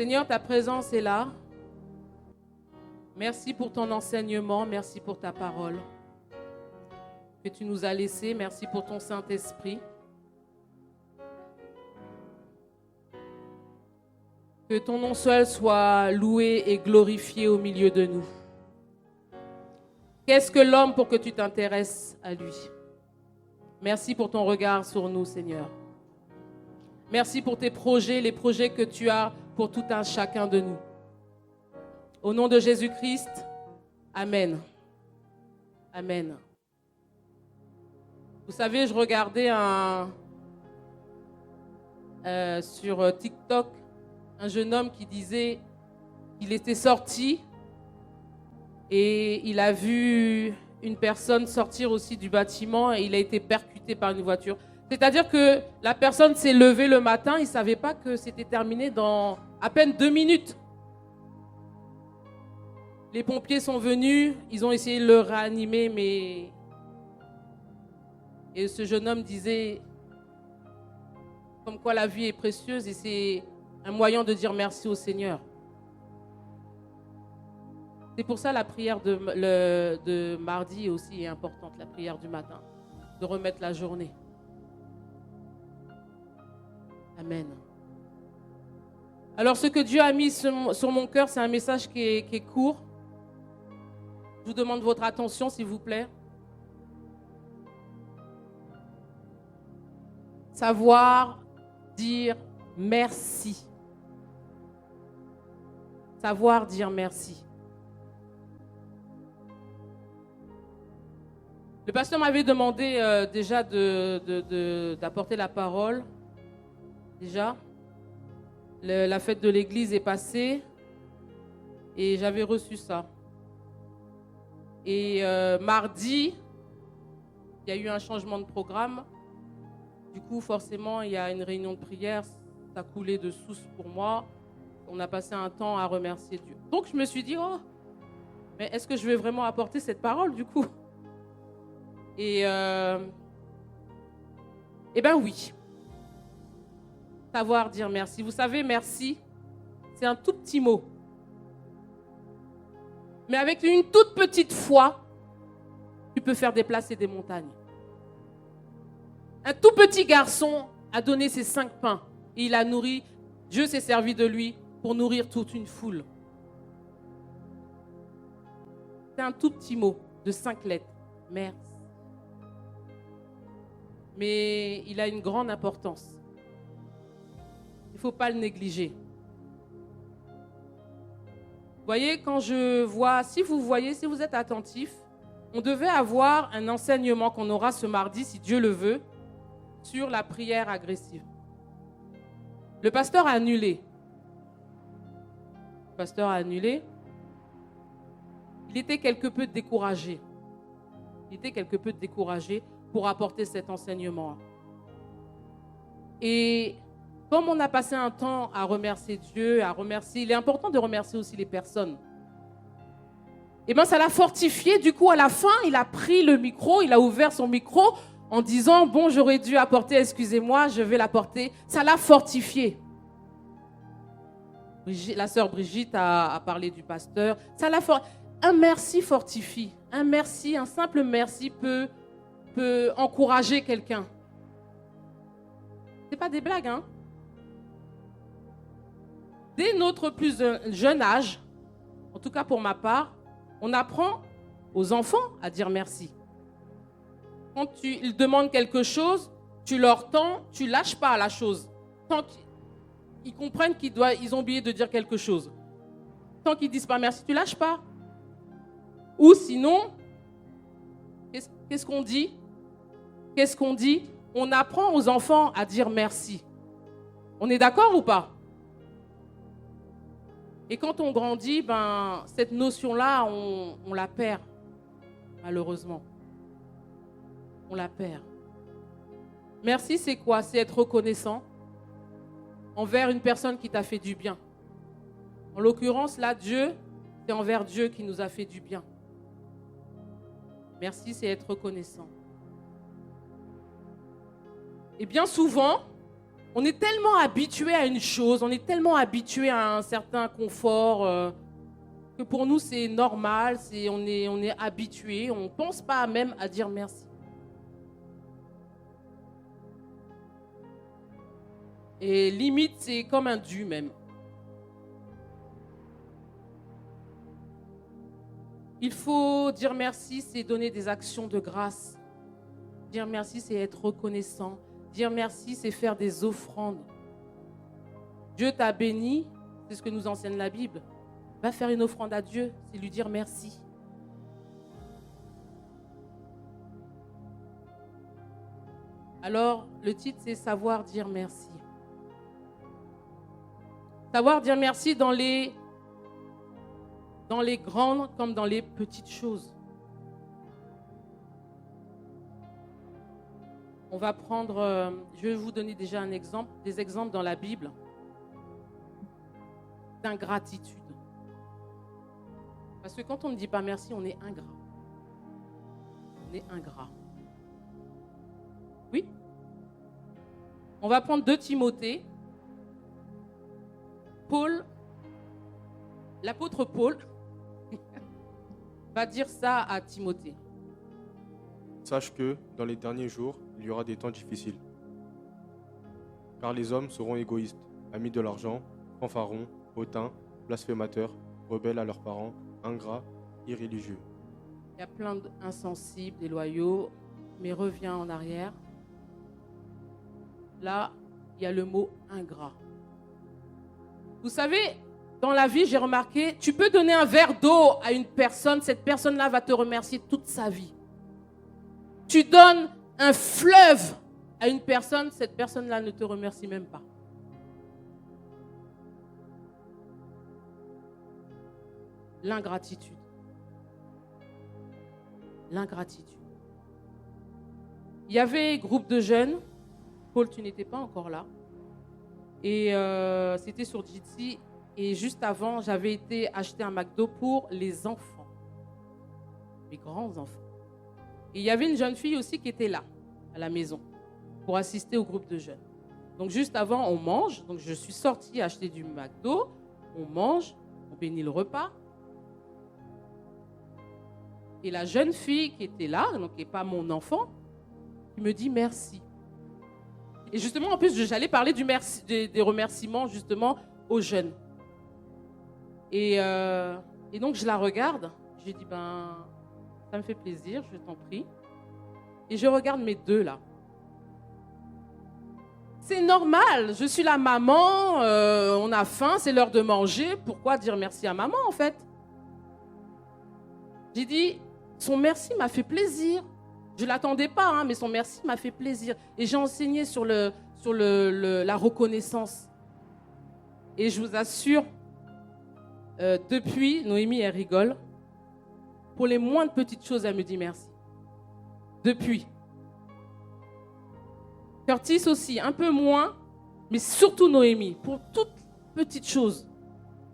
Seigneur, ta présence est là. Merci pour ton enseignement, merci pour ta parole que tu nous as laissée. Merci pour ton Saint-Esprit. Que ton nom seul soit loué et glorifié au milieu de nous. Qu'est-ce que l'homme pour que tu t'intéresses à lui? Merci pour ton regard sur nous, Seigneur. Merci pour tes projets, les projets que tu as pour tout un chacun de nous. Au nom de Jésus-Christ, Amen. Amen. Vous savez, je regardais sur TikTok un jeune homme qui disait qu'il était sorti et il a vu une personne sortir aussi du bâtiment et il a été percuté par une voiture. C'est-à-dire que la personne s'est levée le matin, il ne savait pas que c'était terminé dans à peine 2 minutes. Les pompiers sont venus, ils ont essayé de le réanimer, mais... Et ce jeune homme disait comme quoi la vie est précieuse et c'est un moyen de dire merci au Seigneur. C'est pour ça la prière de mardi aussi est importante, la prière du matin, de remettre la journée. Amen. Alors ce que Dieu a mis sur mon cœur, c'est un message qui est court. Je vous demande votre attention, s'il vous plaît. Savoir dire merci. Savoir dire merci. Le pasteur m'avait demandé déjà d'apporter la parole. Déjà, la fête de l'église est passée et j'avais reçu ça. Et mardi, il y a eu un changement de programme. Du coup, forcément, il y a une réunion de prière. Ça coulait de source pour moi. On a passé un temps à remercier Dieu. Donc, je me suis dit, oh, mais est-ce que je vais vraiment apporter cette parole, du coup? Et bien oui. Savoir dire merci. Vous savez, merci, c'est un tout petit mot. Mais avec une toute petite foi, tu peux faire déplacer des montagnes. Un tout petit garçon a donné ses 5 pains. Et il a nourri, Dieu s'est servi de lui pour nourrir toute une foule. C'est un tout petit mot de 5 lettres. Merci. Mais il a une grande importance. Il ne faut pas le négliger. Vous voyez, quand je vois, si vous êtes attentif, on devait avoir un enseignement qu'on aura ce mardi, si Dieu le veut, sur la prière agressive. Le pasteur a annulé. Il était quelque peu découragé. Pour apporter cet enseignement. Et comme on a passé un temps à remercier Dieu, il est important de remercier aussi les personnes. Et bien ça l'a fortifié. Du coup, à la fin, il a pris le micro, il a ouvert son micro en disant, bon, j'aurais dû apporter, excusez-moi, je vais l'apporter. Ça l'a fortifié. La sœur Brigitte a parlé du pasteur. Un merci fortifie. Un simple merci peut encourager quelqu'un. C'est pas des blagues, hein? Dès notre plus jeune âge, en tout cas pour ma part, on apprend aux enfants à dire merci. Quand ils demandent quelque chose, tu leur tends, tu lâches pas la chose. Tant qu'ils comprennent qu'ils ont oublié de dire quelque chose. Tant qu'ils disent pas merci, tu lâches pas. Ou sinon, qu'est-ce qu'on dit? On apprend aux enfants à dire merci. On est d'accord ou pas? Et quand on grandit, cette notion-là, on la perd, malheureusement. On la perd. Merci, c'est quoi? C'est être reconnaissant envers une personne qui t'a fait du bien. En l'occurrence, là, Dieu, c'est envers Dieu qui nous a fait du bien. Merci, c'est être reconnaissant. Et bien souvent, On est tellement habitué à une chose, on est tellement habitué à un certain confort que pour nous c'est normal, on est habitué, on ne pense pas même à dire merci. Et limite, c'est comme un dû même. Il faut dire merci, c'est donner des actions de grâce. Dire merci, c'est être reconnaissant. Dire merci, c'est faire des offrandes. Dieu t'a béni, c'est ce que nous enseigne la Bible. Va faire une offrande à Dieu, c'est lui dire merci. Alors, le titre, c'est savoir dire merci. Savoir dire merci dans les grandes comme dans les petites choses. On va prendre, je vais vous donner déjà des exemples dans la Bible d'ingratitude. Parce que quand on ne dit pas merci, on est ingrat. On est ingrat. Oui. On va prendre 2 Timothée. L'apôtre Paul va dire ça à Timothée. Sache que, dans les derniers jours, il y aura des temps difficiles. Car les hommes seront égoïstes, amis de l'argent, fanfarons, hautains, blasphémateurs, rebelles à leurs parents, ingrats, irréligieux. Il y a plein d'insensibles, des loyaux, mais reviens en arrière. Là, il y a le mot ingrat. Vous savez, dans la vie, j'ai remarqué, tu peux donner un verre d'eau à une personne, cette personne-là va te remercier toute sa vie. Tu donnes un fleuve à une personne, cette personne-là ne te remercie même pas. L'ingratitude. L'ingratitude. Il y avait un groupe de jeunes. Paul, tu n'étais pas encore là. Et c'était sur Jitsi. Et juste avant, j'avais été acheter un McDo pour les enfants. Les grands enfants. Et il y avait une jeune fille aussi qui était là, à la maison, pour assister au groupe de jeunes. Donc juste avant, on mange. Donc je suis sortie acheter du McDo. On mange, on bénit le repas. Et la jeune fille qui était là, donc qui n'est pas mon enfant, qui me dit merci. Et justement, en plus, j'allais parler des remerciements justement aux jeunes. Et donc, je la regarde. J'ai dit, ça me fait plaisir, je t'en prie. Et je regarde mes 2 là. C'est normal, je suis la maman, on a faim, c'est l'heure de manger. Pourquoi dire merci à maman en fait? J'ai dit, son merci m'a fait plaisir. Je ne l'attendais pas, mais son merci m'a fait plaisir. Et j'ai enseigné sur la reconnaissance. Et je vous assure, depuis, Noémie, elle rigole. Pour les moindres petites choses, elle me dit merci. Depuis. Curtis aussi, un peu moins, mais surtout Noémie. Pour toutes petites choses.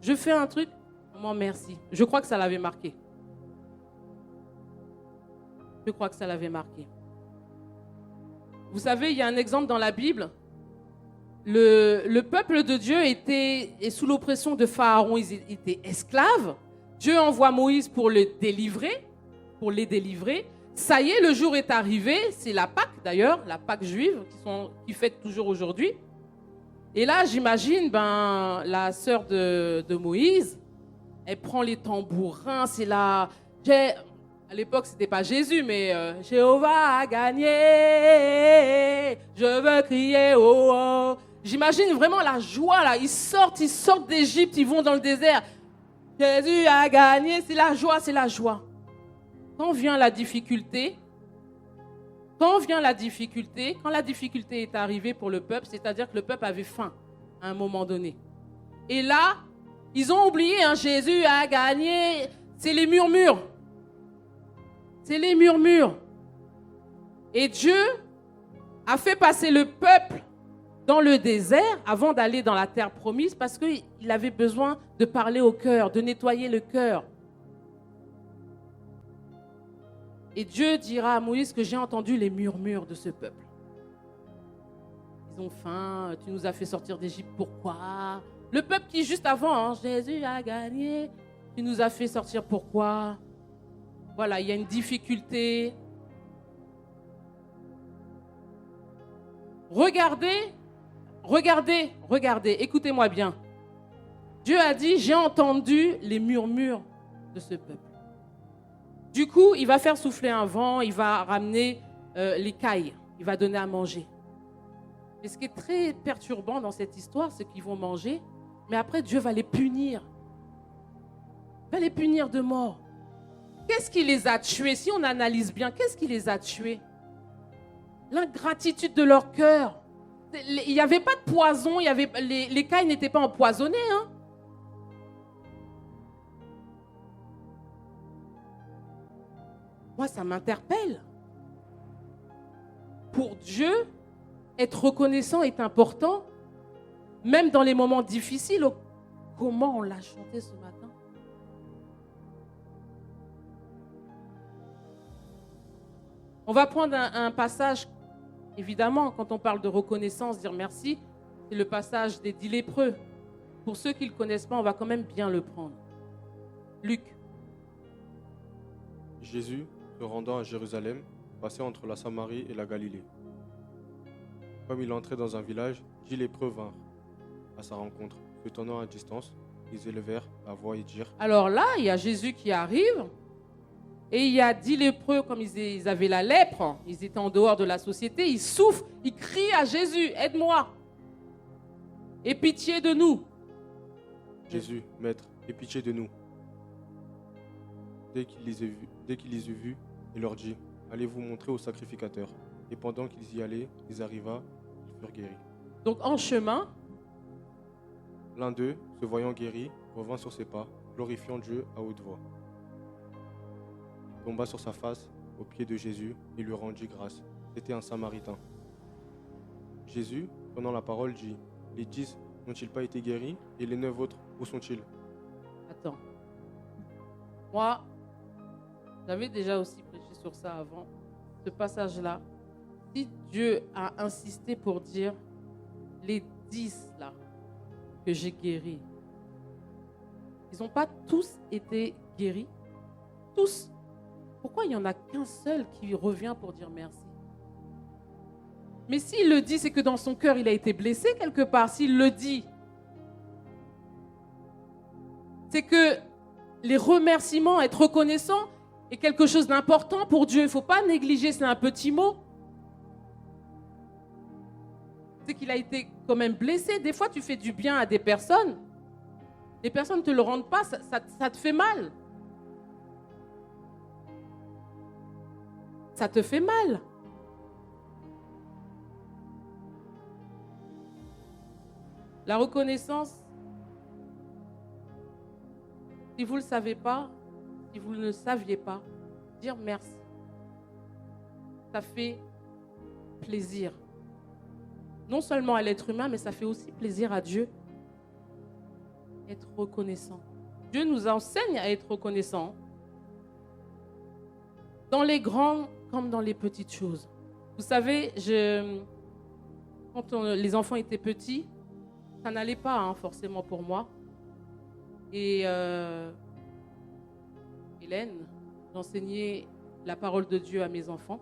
Je fais un truc, maman, merci. Je crois que ça l'avait marqué. Je crois que ça l'avait marqué. Vous savez, il y a un exemple dans la Bible. Le peuple de Dieu est sous l'oppression de Pharaon. Ils étaient esclaves. Dieu envoie Moïse pour les délivrer. Ça y est, le jour est arrivé. C'est la Pâque d'ailleurs, la Pâque juive qui fête toujours aujourd'hui. Et là, j'imagine, la sœur de Moïse, elle prend les tambourins. C'est là. À l'époque, ce n'était pas Jésus, mais Jéhovah a gagné, je veux crier, oh, oh. J'imagine vraiment la joie, là. Ils sortent d'Égypte, ils vont dans le désert. Jésus a gagné, c'est la joie, c'est la joie. Quand vient la difficulté, quand la difficulté est arrivée pour le peuple, c'est-à-dire que le peuple avait faim à un moment donné. Et là, ils ont oublié, Jésus a gagné, c'est les murmures. C'est les murmures. Et Dieu a fait passer le peuple dans le désert avant d'aller dans la terre promise parce qu'il avait besoin de parler au cœur, de nettoyer le cœur. Et Dieu dira à Moïse que j'ai entendu les murmures de ce peuple. ils ont faim, tu nous as fait sortir d'Égypte, pourquoi? Le peuple qui juste avant, hein, Jésus a gagné, tu nous as fait sortir, pourquoi? Voilà, il y a une difficulté. Regardez, écoutez-moi bien. Dieu a dit, j'ai entendu les murmures de ce peuple. Du coup, il va faire souffler un vent, il va ramener les cailles, il va donner à manger. Et ce qui est très perturbant dans cette histoire, c'est qu'ils vont manger, mais après Dieu va les punir. Il va les punir de mort. Qu'est-ce qui les a tués? Si on analyse bien, qu'est-ce qui les a tués? L'ingratitude de leur cœur. Il n'y avait pas de poison, les cailles n'étaient pas empoisonnées. Hein? Moi, ça m'interpelle. Pour Dieu, être reconnaissant est important, même dans les moments difficiles. Comment on l'a chanté ce matin? On va prendre un passage, évidemment, quand on parle de reconnaissance, dire merci, c'est le passage des 10 lépreux. Pour ceux qui ne le connaissent pas, on va quand même bien le prendre. Luc. Jésus, se rendant à Jérusalem, passait entre la Samarie et la Galilée. Comme il entrait dans un village, 10 lépreux vinrent à sa rencontre. Se tenant à distance, ils élevèrent la voix et dirent: Alors là, il y a Jésus qui arrive. Et il y a 10 lépreux, comme ils avaient la lèpre, ils étaient en dehors de la société, ils souffrent, ils crient à Jésus, aide-moi, aie pitié de nous. Jésus, Maître, aie pitié de nous. Dès qu'il les eut vus, il leur dit: allez vous montrer au sacrificateur. Et pendant qu'ils y allaient, ils arriva, ils furent guéris. Donc en chemin, l'un d'eux, se voyant guéri, revint sur ses pas, glorifiant Dieu à haute voix. Tomba sur sa face aux pieds de Jésus et lui rendit grâce. C'était un Samaritain. Jésus, prenant la parole, dit: les 10 n'ont-ils pas été guéris? Et les 9 autres, où sont-ils? Attends. Moi, j'avais déjà aussi prêché sur ça avant. Ce passage-là, si Dieu a insisté pour dire les 10 là que j'ai guéris, ils n'ont pas tous été guéris? Tous. Pourquoi il n'y en a qu'un seul qui revient pour dire merci? Mais s'il le dit, c'est que dans son cœur, il a été blessé quelque part. S'il le dit, c'est que les remerciements, être reconnaissant, est quelque chose d'important pour Dieu. Il ne faut pas négliger, c'est un petit mot. C'est qu'il a été quand même blessé. Des fois, tu fais du bien à des personnes. Les personnes ne te le rendent pas, ça te fait mal. Ça te fait mal. La reconnaissance, si vous ne le savez pas, si vous ne le saviez pas, dire merci. Ça fait plaisir. Non seulement à l'être humain, mais ça fait aussi plaisir à Dieu. Être reconnaissant. Dieu nous enseigne à être reconnaissant. Dans les grandes comme dans les petites choses. Vous savez, quand les enfants étaient petits, ça n'allait pas forcément pour moi. Et Hélène, j'enseignais la parole de Dieu à mes enfants.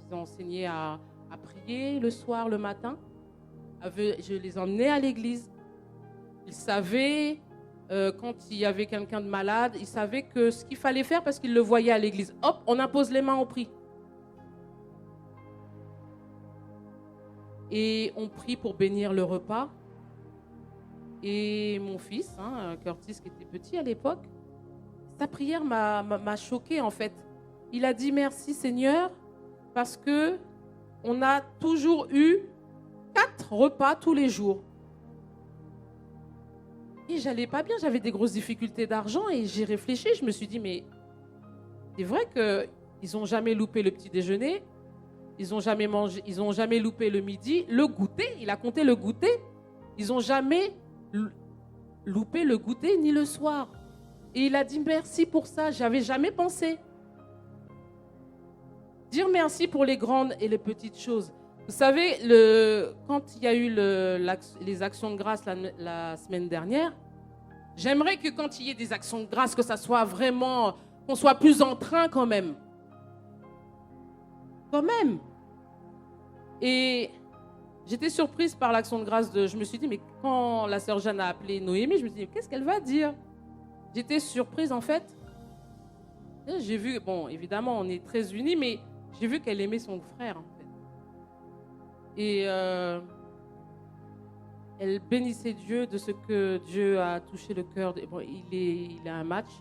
Je les enseignais à prier le soir, le matin. Je les emmenais à l'église. Ils savaient, quand il y avait quelqu'un de malade, ils savaient que ce qu'il fallait faire parce qu'ils le voyaient à l'église. Hop, on impose les mains, on prie. Et on prie pour bénir le repas. Et mon fils, Curtis, qui était petit à l'époque, sa prière m'a choquée en fait. Il a dit merci Seigneur parce que on a toujours eu 4 repas tous les jours. Et j'allais pas bien, j'avais des grosses difficultés d'argent et j'ai réfléchi, je me suis dit mais c'est vrai qu'ils n'ont jamais loupé le petit déjeuner, ils n'ont jamais mangé, ils n'ont jamais loupé le midi, le goûter, il a compté le goûter, ils n'ont jamais loupé le goûter ni le soir. Et il a dit merci pour ça, j'avais jamais pensé. Dire merci pour les grandes et les petites choses. Vous savez, quand il y a eu les actions de grâce la semaine dernière, j'aimerais que quand il y ait des actions de grâce, que ça soit vraiment, qu'on soit plus en train quand même. Quand même. Et j'étais surprise par l'action de grâce je me suis dit, mais quand la sœur Jeanne a appelé Noémie, je me suis dit, qu'est-ce qu'elle va dire? J'étais surprise en fait. Et j'ai vu, bon, évidemment, on est très unis, mais j'ai vu qu'elle aimait son frère en fait. Et elle bénissait Dieu de ce que Dieu a touché le cœur. Bon, il a un match,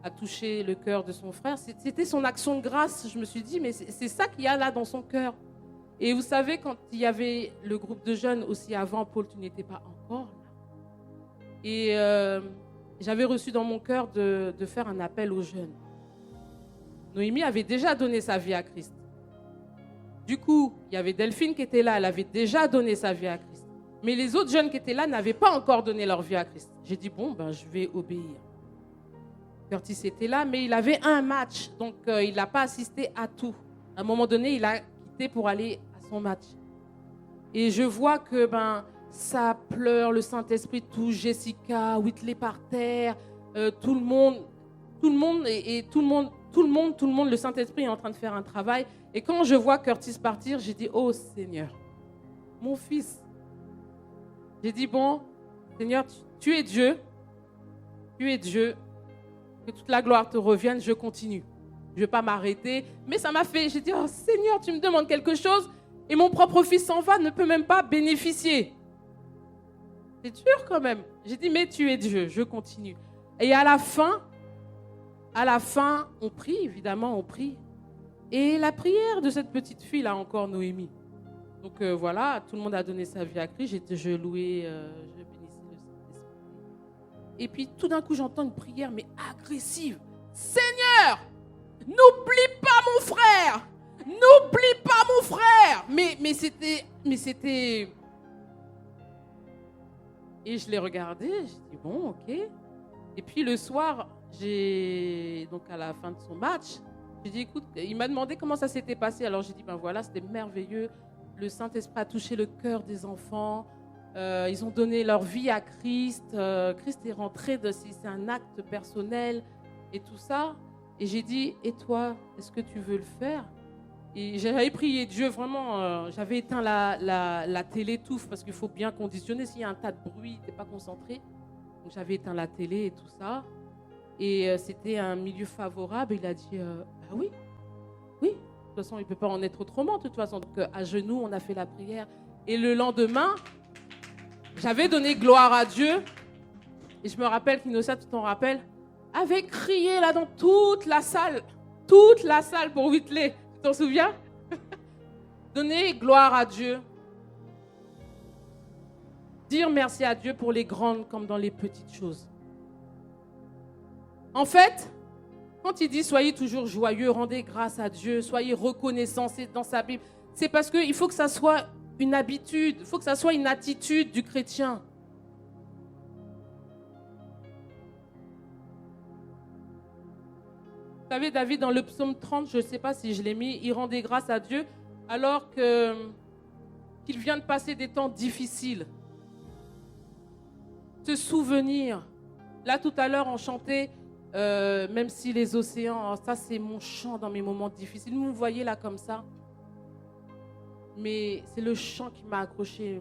a touché le cœur de son frère. C'était son action de grâce. Je me suis dit, mais c'est ça qu'il y a là dans son cœur. Et vous savez, quand il y avait le groupe de jeunes aussi avant, Paul, tu n'étais pas encore là. Et j'avais reçu dans mon cœur de faire un appel aux jeunes. Noémie avait déjà donné sa vie à Christ. Du coup, il y avait Delphine qui était là, elle avait déjà donné sa vie à Christ. Mais les autres jeunes qui étaient là n'avaient pas encore donné leur vie à Christ. J'ai dit, bon, je vais obéir. Curtis était là, mais il avait un match, donc il n'a pas assisté à tout. À un moment donné, il a quitté pour aller à son match. Et je vois que ça pleure, le Saint-Esprit touche Jessica, Whitley par terre, tout le monde, le Saint-Esprit est en train de faire un travail. Et quand je vois Curtis partir, j'ai dit, oh Seigneur, mon fils. J'ai dit, bon, Seigneur, tu es Dieu. Tu es Dieu. Que toute la gloire te revienne, je continue. Je ne vais pas m'arrêter. Mais ça m'a fait, j'ai dit, oh Seigneur, tu me demandes quelque chose et mon propre fils s'en va, ne peut même pas bénéficier. C'est dur quand même. J'ai dit, mais tu es Dieu, je continue. Et à la fin, on prie, évidemment, on prie. Et la prière de cette petite fille, là encore, Noémie. Donc voilà, tout le monde a donné sa vie à Christ. Je louais, je bénissais le Saint-Esprit. Et puis tout d'un coup, j'entends une prière, mais agressive. Seigneur, n'oublie pas mon frère. N'oublie pas mon frère. Mais c'était... Et je l'ai regardé, j'ai dit, bon, ok. Et puis le soir, donc à la fin de son match, j'ai dit, écoute, il m'a demandé comment ça s'était passé. Alors j'ai dit, voilà, c'était merveilleux. Le Saint-Esprit a touché le cœur des enfants. Ils ont donné leur vie à Christ. Christ est rentré, c'est un acte personnel et tout ça. Et j'ai dit, et toi, est-ce que tu veux le faire? Et j'avais prié Dieu, vraiment, j'avais éteint la télé tout, parce qu'il faut bien conditionner. S'il y a un tas de bruit, tu n'es pas concentré. Donc j'avais éteint la télé et tout ça. Et c'était un milieu favorable. Il a dit, oui. De toute façon, il ne peut pas en être autrement. De toute façon, donc à genoux, on a fait la prière. Et le lendemain, j'avais donné gloire à Dieu. Et je me rappelle qu'Inosa, tu t'en rappelles, avait crié là dans toute la salle pour Whitley. Tu t'en souviens? Donner gloire à Dieu. Dire merci à Dieu pour les grandes comme dans les petites choses. En fait, quand il dit soyez toujours joyeux, rendez grâce à Dieu, soyez reconnaissants, c'est dans sa Bible, c'est parce qu'il faut que ça soit une habitude, il faut que ça soit une attitude du chrétien. Vous savez, David, dans le psaume 30, je ne sais pas si je l'ai mis, il rendait grâce à Dieu alors qu'il vient de passer des temps difficiles. Se souvenir. Là, tout à l'heure, on chantait même si les océans, ça c'est mon chant dans mes moments difficiles. Vous me voyez là comme ça. Mais c'est le chant qui m'a accroché.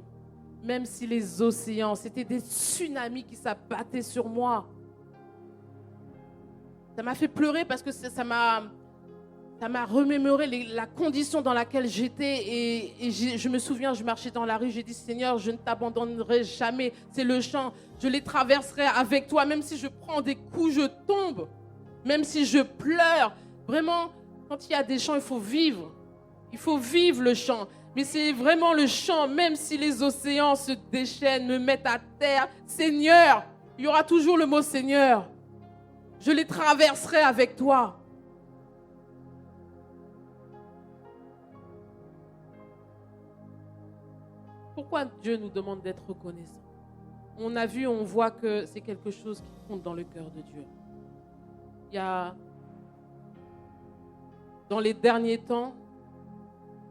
Même si les océans, c'était des tsunamis qui s'abattaient sur moi. Ça m'a fait pleurer parce que ça m'a remémoré la condition dans laquelle j'étais. Et je me souviens, je marchais dans la rue, j'ai dit, Seigneur, je ne t'abandonnerai jamais. C'est le chant. Je les traverserai avec toi. Même si je prends des coups, je tombe. Même si je pleure. Vraiment, quand il y a des chants, il faut vivre. Il faut vivre le chant. Mais c'est vraiment le chant, même si les océans se déchaînent, me mettent à terre. Seigneur, il y aura toujours le mot Seigneur. Je les traverserai avec toi. Pourquoi Dieu nous demande d'être reconnaissant? On a vu, on voit que c'est quelque chose qui compte dans le cœur de Dieu. Il y a, dans les derniers temps,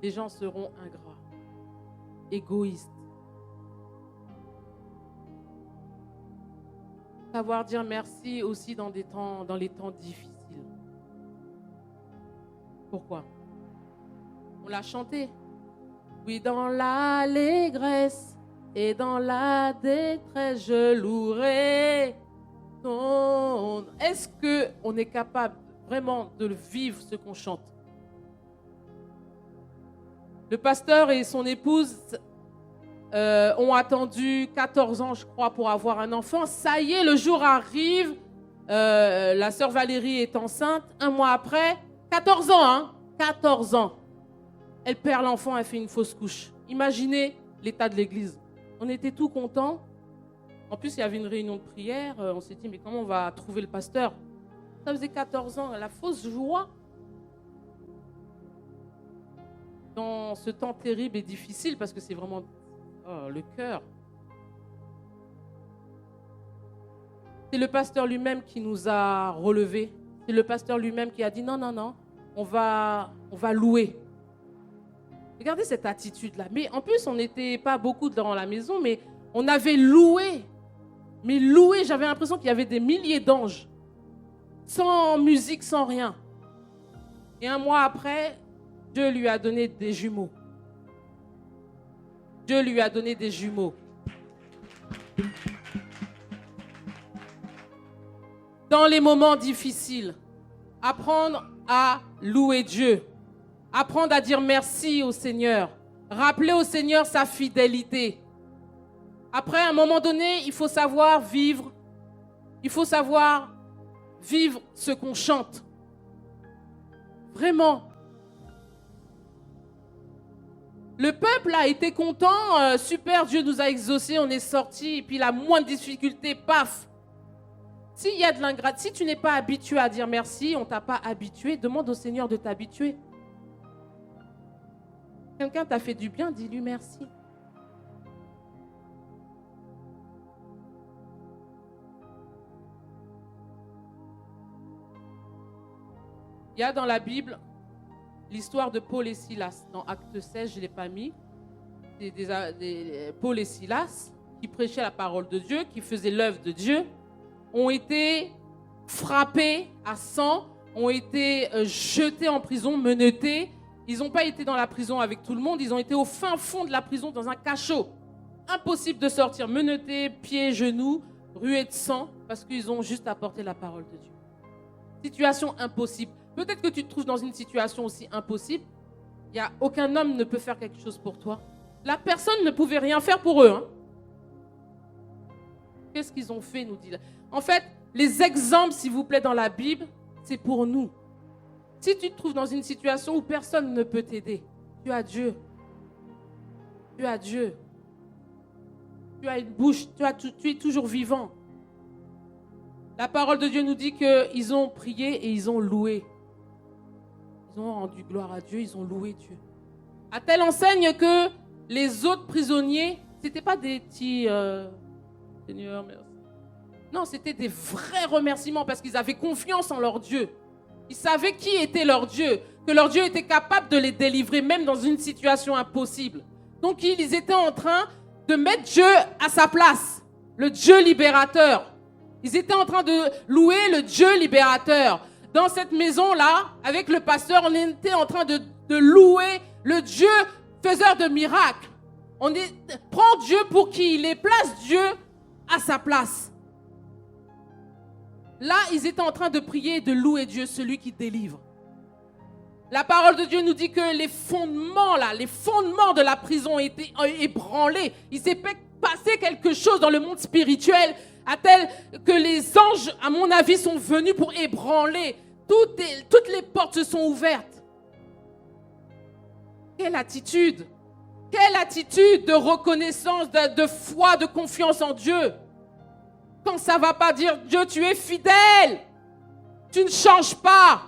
les gens seront ingrats. égoïste. Savoir dire merci aussi dans les temps difficiles. Pourquoi? On l'a chanté. Oui, dans l'allégresse et dans la détresse, je louerai ton... Est-ce qu'on est capable vraiment de vivre ce qu'on chante? Le pasteur et son épouse ont attendu 14 ans, je crois, pour avoir un enfant. Ça y est, le jour arrive. La sœur Valérie est enceinte. Un mois après, 14 ans, hein? 14 ans. Elle perd l'enfant, elle fait une fausse couche. Imaginez l'état de l'église. On était tout contents. En plus, il y avait une réunion de prière. On s'est dit, mais comment on va trouver le pasteur? Ça faisait 14 ans, la fausse joie. Dans ce temps terrible et difficile, parce que c'est vraiment le cœur. C'est le pasteur lui-même qui nous a relevés. C'est le pasteur lui-même qui a dit, non, non, non, on va louer. Regardez cette attitude-là. Mais en plus, on n'était pas beaucoup dans la maison, mais on avait loué. Mais loué, j'avais l'impression qu'il y avait des milliers d'anges. Sans musique, sans rien. Et un mois après, Dieu lui a donné des jumeaux. Dieu lui a donné des jumeaux. Dans les moments difficiles, apprendre à louer Dieu. Apprendre à dire merci au Seigneur. Rappeler au Seigneur sa fidélité. Après, à un moment donné, il faut savoir vivre. Il faut savoir vivre ce qu'on chante. Vraiment. Le peuple a été content. Super, Dieu nous a exaucés, on est sortis. Et puis la moindre difficulté, paf. S'il y a de l'ingratitude, si tu n'es pas habitué à dire merci, on ne t'a pas habitué, demande au Seigneur de t'habituer. Quelqu'un t'a fait du bien, dis-lui merci. Il y a dans la Bible l'histoire de Paul et Silas. Dans Acte 16, je ne l'ai pas mis. C'est Paul et Silas qui prêchaient la parole de Dieu, qui faisaient l'œuvre de Dieu, ont été frappés à sang, ont été jetés en prison, menottés. Ils n'ont pas été dans la prison avec tout le monde, ils ont été au fin fond de la prison, dans un cachot. Impossible de sortir, menottés, pieds, genoux, rués de sang, parce qu'ils ont juste apporté la parole de Dieu. Situation impossible. Peut-être que tu te trouves dans une situation aussi impossible. Il n'y a aucun homme ne peut faire quelque chose pour toi. La personne ne pouvait rien faire pour eux. Hein. Qu'est-ce qu'ils ont fait, nous dit. En fait, les exemples, s'il vous plaît, dans la Bible, c'est pour nous. Si tu te trouves dans une situation où personne ne peut t'aider, tu as Dieu. Tu as Dieu. Tu as une bouche, tu es toujours vivant. La parole de Dieu nous dit qu'ils ont prié et ils ont loué. Ils ont rendu gloire à Dieu, ils ont loué Dieu. À telle enseigne que les autres prisonniers, ce n'étaient pas des petits Seigneur, merci. Non, c'était des vrais remerciements parce qu'ils avaient confiance en leur Dieu. Ils savaient qui était leur Dieu, que leur Dieu était capable de les délivrer même dans une situation impossible. Donc ils étaient en train de mettre Dieu à sa place, le Dieu libérateur. Ils étaient en train de louer le Dieu libérateur. Dans cette maison-là, avec le pasteur, on était en train de louer le Dieu faiseur de miracles. Prends Dieu pour qui il est, place Dieu à sa place. Là, ils étaient en train de prier et de louer Dieu, celui qui délivre. La parole de Dieu nous dit que les fondements de la prison ont été ébranlés. Il s'est passé quelque chose dans le monde spirituel, à tel que les anges, à mon avis, sont venus pour ébranler. Toutes les portes se sont ouvertes. Quelle attitude! Quelle attitude de reconnaissance, de foi, de confiance en Dieu. Quand ça ne va pas, dire Dieu, tu es fidèle. Tu ne changes pas.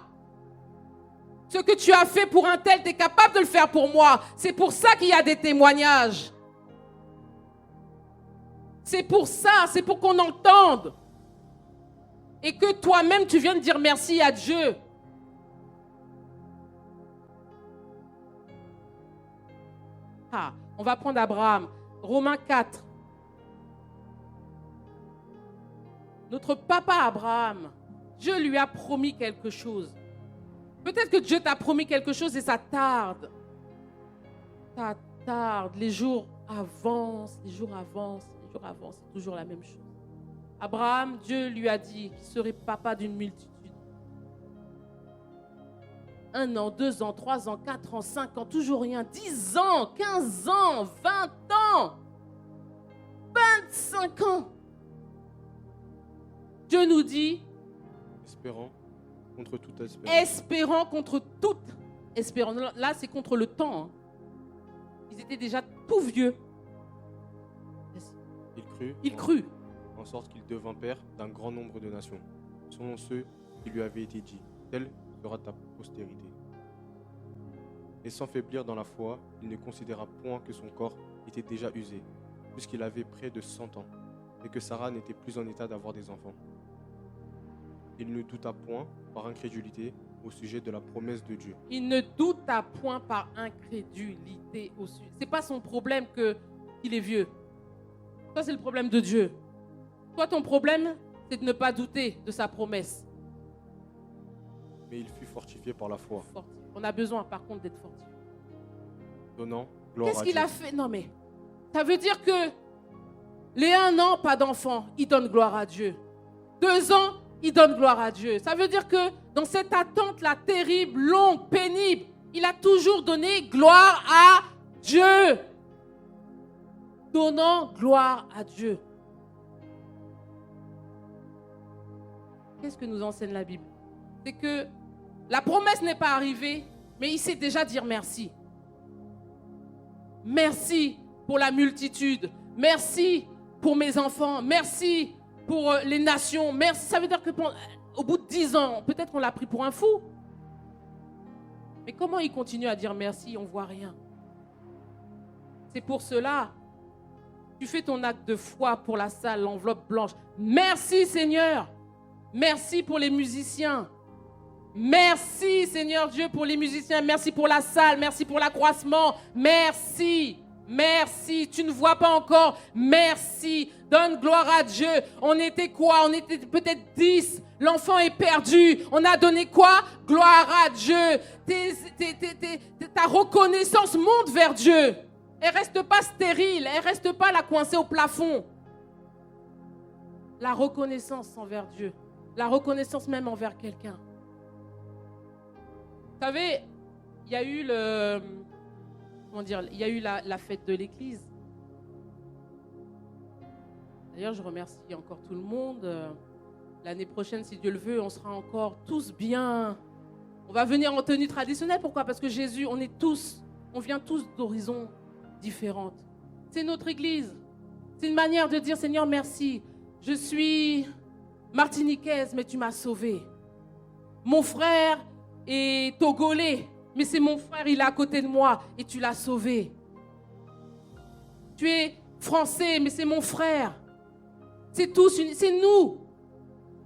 Ce que tu as fait pour un tel, tu es capable de le faire pour moi. C'est pour ça qu'il y a des témoignages. C'est pour ça, c'est pour qu'on entende. Et que toi-même, tu viennes dire merci à Dieu. Ah, on va prendre Abraham. Romains 4. Notre papa Abraham, Dieu lui a promis quelque chose. Peut-être que Dieu t'a promis quelque chose et ça tarde. Ça tarde. Les jours avancent, les jours avancent, les jours avancent. C'est toujours la même chose. Abraham, Dieu lui a dit qu'il serait papa d'une multitude. 1 an, 2 ans, 3 ans, 4 ans, 5 ans, toujours rien. 10 ans, 15 ans, 20 ans, 25 ans. Dieu nous dit, Espérant contre toute espérance. espérant contre toute espérance. Là, c'est contre le temps. Hein. Ils étaient déjà tout vieux. Il Il crut. en sorte qu'il devint père d'un grand nombre de nations, selon ceux qui lui avaient été dit, telle sera ta postérité. Et sans faiblir dans la foi, il ne considéra point que son corps était déjà usé, puisqu'il avait près de 100 ans, et que Sarah n'était plus en état d'avoir des enfants. Il ne douta point, par incrédulité, au sujet de la promesse de Dieu. Il ne douta point par incrédulité au sujet. Ce n'est pas son problème qu'il est vieux. Ça, c'est le problème de Dieu. Toi, ton problème, c'est de ne pas douter de sa promesse. Mais il fut fortifié par la foi, Fortifié. On a besoin, par contre, d'être fortifié. donnant gloire Qu'est-ce à qu'il Dieu. a fait? Non, mais ça veut dire que les 1 an, pas d'enfant, il donne gloire à Dieu. 2 ans, il donne gloire à Dieu. Ça veut dire que dans cette attente-là, terrible, longue, pénible, il a toujours donné gloire à Dieu. Donnant gloire à Dieu. Qu'est-ce que nous enseigne la Bible? C'est que la promesse n'est pas arrivée, mais il sait déjà dire merci. Merci pour la multitude. Merci pour mes enfants. Merci pour les nations. Merci. Ça veut dire qu'au bout de 10 ans, peut-être qu'on l'a pris pour un fou. Mais comment il continue à dire merci? On ne voit rien. C'est pour cela, tu fais ton acte de foi pour la salle, l'enveloppe blanche. Merci Seigneur. Merci pour les musiciens. Merci Seigneur Dieu pour les musiciens. Merci pour la salle. Merci pour l'accroissement. Merci. Merci. Tu ne vois pas encore. Merci. Donne gloire à Dieu. On était quoi? On était peut-être 10. L'enfant est perdu. On a donné quoi? Gloire à Dieu. Ta reconnaissance monte vers Dieu. Elle ne reste pas stérile. Elle ne reste pas là coincée au plafond. La reconnaissance envers Dieu. La reconnaissance même envers quelqu'un. Vous savez, il y a eu la fête de l'église. D'ailleurs, je remercie encore tout le monde. L'année prochaine, si Dieu le veut, on sera encore tous bien. On va venir en tenue traditionnelle. Pourquoi? Parce que Jésus, on vient tous d'horizons différentes. C'est notre église. C'est une manière de dire, Seigneur, merci. Je suis martiniquaise, mais tu m'as sauvé. Mon frère est togolais, mais c'est mon frère, il est à côté de moi et tu l'as sauvé. Tu es français, mais c'est mon frère. C'est nous.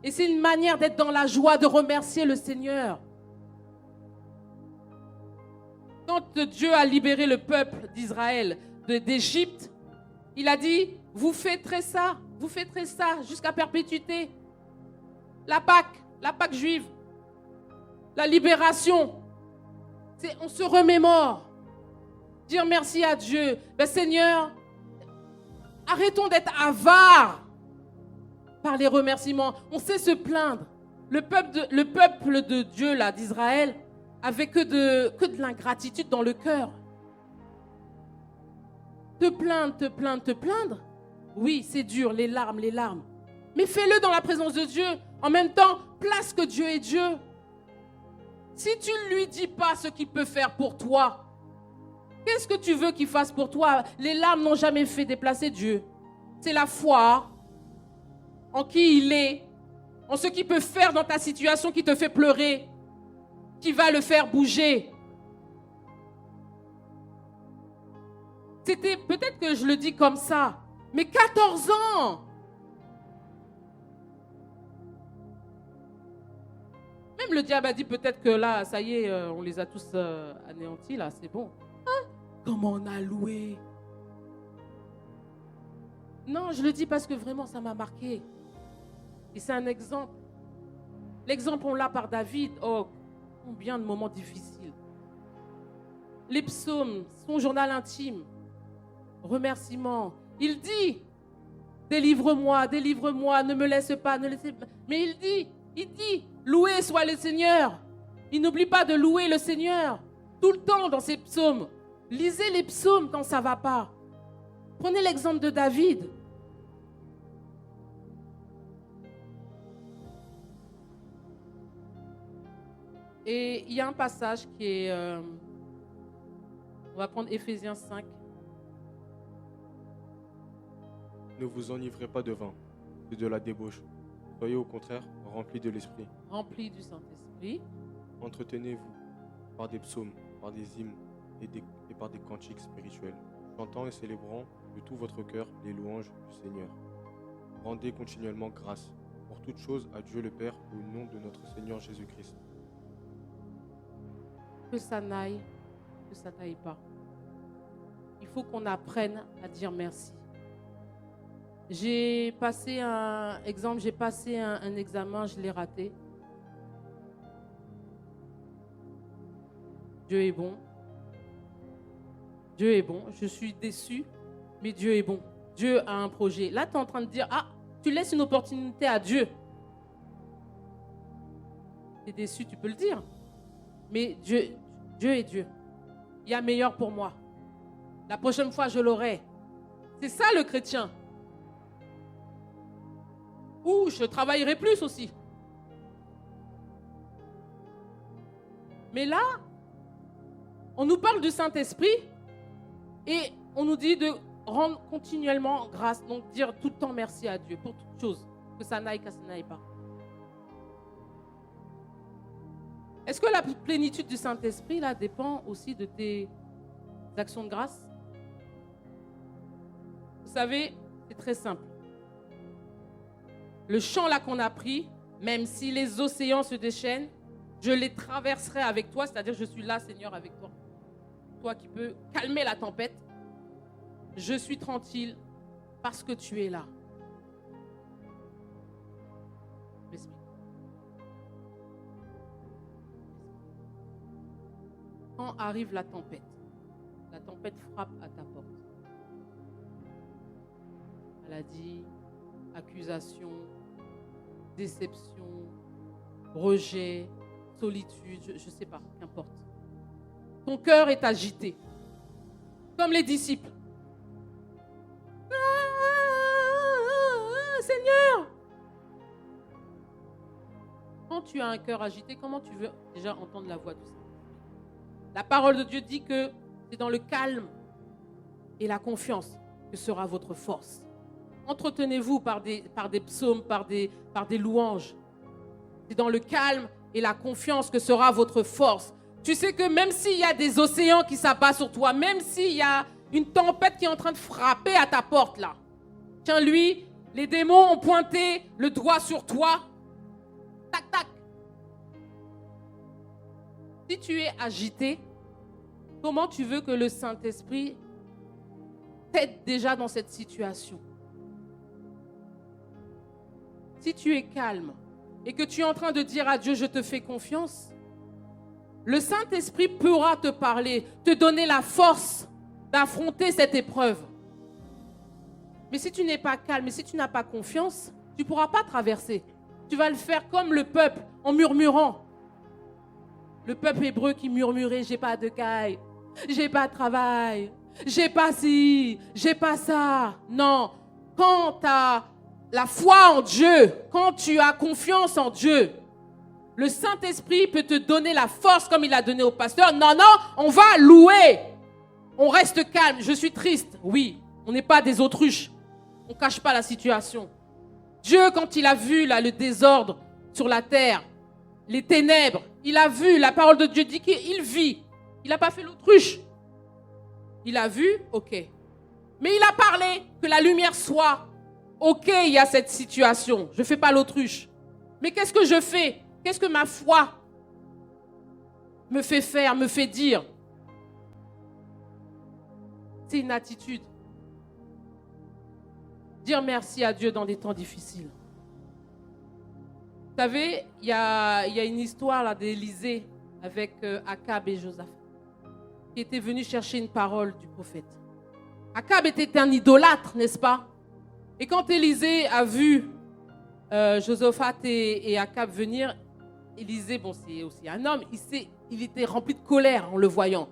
Et c'est une manière d'être dans la joie, de remercier le Seigneur. Quand Dieu a libéré le peuple d'Israël d'Égypte, il a dit, vous fêterez ça jusqu'à perpétuité. La Pâque juive, la libération, on se remémore. Dire merci à Dieu. Ben, Seigneur, arrêtons d'être avares par les remerciements. On sait se plaindre. Le peuple de Dieu, là, d'Israël, avait que de l'ingratitude dans le cœur. Te plaindre. Oui, c'est dur, les larmes. Mais fais-le dans la présence de Dieu. En même temps, place que Dieu est Dieu. Si tu ne lui dis pas ce qu'il peut faire pour toi, qu'est-ce que tu veux qu'il fasse pour toi? Les larmes n'ont jamais fait déplacer Dieu. C'est la foi en qui il est, en ce qu'il peut faire dans ta situation qui te fait pleurer, qui va le faire bouger. C'était peut-être que je le dis comme ça, mais 14 ans. Même le diable a dit peut-être que là, ça y est, on les a tous anéantis, là, c'est bon. Hein? comment on a loué. Non, je le dis parce que vraiment, ça m'a marqué. Et c'est un exemple. L'exemple, on l'a par David. Oh, combien de moments difficiles. Les psaumes, son journal intime, remerciements. Il dit, délivre-moi, délivre-moi, ne me laisse pas, ne laissez pas. Mais il dit, loué soit le Seigneur. Il n'oublie pas de louer le Seigneur tout le temps dans ses psaumes. Lisez les psaumes quand ça ne va pas. Prenez l'exemple de David. Et il y a un passage qui est... on va prendre Éphésiens 5. Ne vous enivrez pas de vin, c'est de la débauche. Soyez au contraire remplis de l'esprit. Remplis du Saint-Esprit. Entretenez-vous par des psaumes, par des hymnes et par des cantiques spirituels, chantant et célébrant de tout votre cœur les louanges du Seigneur. Rendez continuellement grâce pour toutes choses à Dieu le Père au nom de notre Seigneur Jésus-Christ. Que ça n'aille pas. Il faut qu'on apprenne à dire merci. J'ai passé un examen, je l'ai raté. Dieu est bon. Dieu est bon. Je suis déçue, mais Dieu est bon. Dieu a un projet. Là, tu es en train de dire, tu laisses une opportunité à Dieu. Tu es déçu, tu peux le dire. Mais Dieu est Dieu. Il y a meilleur pour moi. La prochaine fois, je l'aurai. C'est ça le chrétien. Ou je travaillerai plus aussi. Mais là, on nous parle du Saint-Esprit et on nous dit de rendre continuellement grâce. Donc dire tout le temps merci à Dieu pour toutes choses. Que ça n'aille pas. Est-ce que la plénitude du Saint-Esprit là dépend aussi de tes actions de grâce? Vous savez, c'est très simple. Le champ là qu'on a pris, même si les océans se déchaînent, je les traverserai avec toi, c'est-à-dire je suis là, Seigneur, avec toi. Toi qui peux calmer la tempête, je suis tranquille parce que tu es là. Respire. Quand arrive la tempête frappe à ta porte. Maladie, accusation, déception, rejet, solitude, je ne sais pas, qu'importe. Ton cœur est agité, comme les disciples. Seigneur! Quand tu as un cœur agité, comment tu veux déjà entendre la voix du Seigneur? La parole de Dieu dit que c'est dans le calme et la confiance que sera votre force. Entretenez-vous par des psaumes, par des louanges. C'est dans le calme et la confiance que sera votre force. Tu sais que même s'il y a des océans qui s'abattent sur toi, même s'il y a une tempête qui est en train de frapper à ta porte là, tiens, lui, les démons ont pointé le doigt sur toi. Tac, tac. Si tu es agité, comment tu veux que le Saint-Esprit t'aide déjà dans cette situation? Si tu es calme et que tu es en train de dire à Dieu, je te fais confiance, le Saint-Esprit pourra te parler, te donner la force d'affronter cette épreuve. Mais si tu n'es pas calme et si tu n'as pas confiance, tu ne pourras pas traverser. Tu vas le faire comme le peuple, en murmurant. Le peuple hébreu qui murmurait, j'ai pas de caille, j'ai pas de travail, j'ai pas ci, j'ai pas ça. Non, quand tu as la foi en Dieu, quand tu as confiance en Dieu, le Saint-Esprit peut te donner la force comme il a donné au pasteur. Non, on va louer. On reste calme. Je suis triste. Oui, on n'est pas des autruches. On ne cache pas la situation. Dieu, quand il a vu là, le désordre sur la terre, les ténèbres, il a vu, la parole de Dieu dit qu'il vit. Il n'a pas fait l'autruche. Il a vu, ok. Mais il a parlé, que la lumière soit. Ok, il y a cette situation. Je ne fais pas l'autruche. Mais qu'est-ce que je fais? Qu'est-ce que ma foi me fait faire, me fait dire? C'est une attitude. Dire merci à Dieu dans des temps difficiles. Vous savez, il y a une histoire là d'Élisée avec Akab et Josaphat, qui étaient venus chercher une parole du prophète. Akab était un idolâtre, n'est-ce pas? Et quand Élisée a vu Josaphat et Akab venir, Élisée, bon, c'est aussi un homme, il était rempli de colère en le voyant.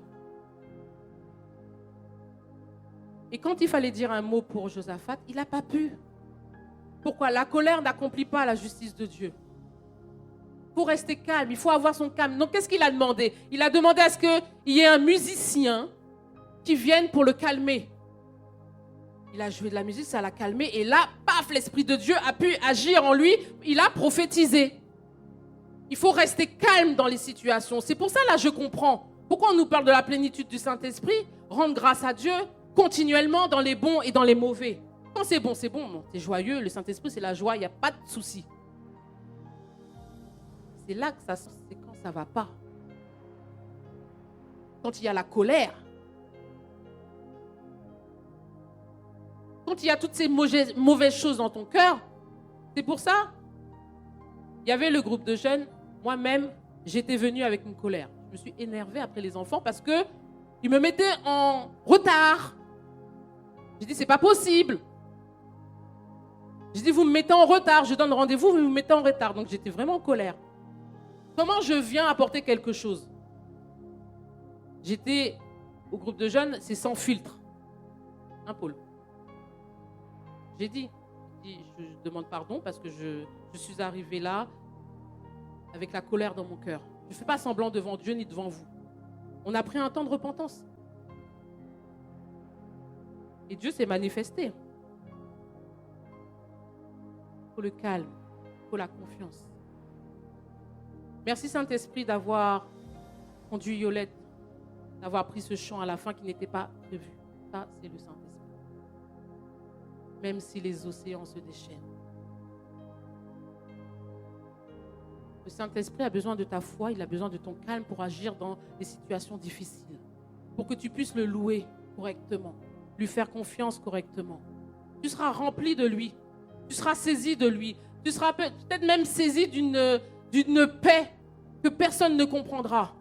Et quand il fallait dire un mot pour Josaphat, il n'a pas pu. Pourquoi? La colère n'accomplit pas la justice de Dieu. Il faut rester calme, il faut avoir son calme. Donc, qu'est-ce qu'il a demandé? Il a demandé à ce qu'il y ait un musicien qui vienne pour le calmer. Il a joué de la musique, ça l'a calmé. Et là, paf, l'Esprit de Dieu a pu agir en lui. Il a prophétisé. Il faut rester calme dans les situations. C'est pour ça, là, je comprends. Pourquoi on nous parle de la plénitude du Saint-Esprit? Rendre grâce à Dieu continuellement dans les bons et dans les mauvais. Quand c'est bon, c'est bon. C'est joyeux. Le Saint-Esprit, c'est la joie. Il n'y a pas de souci. C'est là que c'est quand ça ne va pas. Quand il y a la colère. Quand il y a toutes ces mauvaises choses dans ton cœur. C'est pour ça. Il y avait le groupe de jeunes. Moi-même, j'étais venue avec une colère. Je me suis énervée après les enfants parce qu'ils me mettaient en retard. J'ai dit, c'est pas possible. J'ai dit, vous me mettez en retard. Je donne rendez-vous, vous me mettez en retard. Donc, j'étais vraiment en colère. Comment je viens apporter quelque chose? J'étais au groupe de jeunes, c'est sans filtre. Hein, Paul? J'ai dit, je demande pardon parce que je suis arrivée là avec la colère dans mon cœur. Je ne fais pas semblant devant Dieu ni devant vous. On a pris un temps de repentance. Et Dieu s'est manifesté. Il faut le calme, il faut la confiance. Merci Saint-Esprit d'avoir conduit Yolette, d'avoir pris ce chant à la fin qui n'était pas prévu. Ça, c'est le Saint-Esprit. Même si les océans se déchaînent. Le Saint-Esprit a besoin de ta foi, il a besoin de ton calme pour agir dans des situations difficiles. Pour que tu puisses le louer correctement, lui faire confiance correctement. Tu seras rempli de lui. Tu seras saisi de lui. Tu seras peut-être même saisi d'une paix que personne ne comprendra.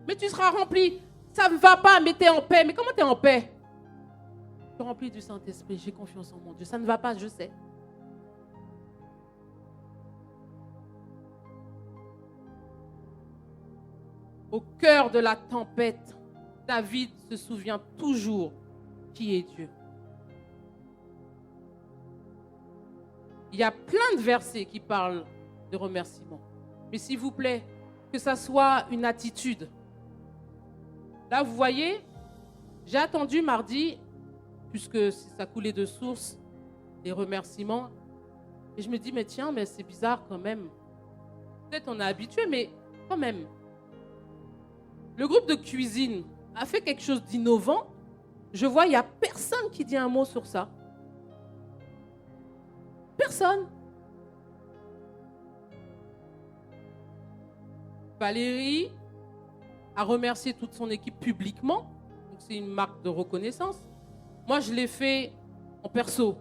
Mais tu seras rempli. Ça ne va pas, mais tu es en paix. Mais comment tu es en paix? Je suis rempli du Saint-Esprit. J'ai confiance en mon Dieu. Ça ne va pas, je sais. Au cœur de la tempête, David se souvient toujours qui est Dieu. Il y a plein de versets qui parlent de remerciement. Mais s'il vous plaît, que ça soit une attitude. Là, vous voyez, j'ai attendu mardi, puisque ça coulait de source, les remerciements. Et je me dis, mais tiens, mais c'est bizarre quand même. Peut-être on est habitué, mais quand même. Le groupe de cuisine a fait quelque chose d'innovant. Je vois, il n'y a personne qui dit un mot sur ça. Personne. Valérie a remercié toute son équipe publiquement. Donc c'est une marque de reconnaissance. Moi, je l'ai fait en perso.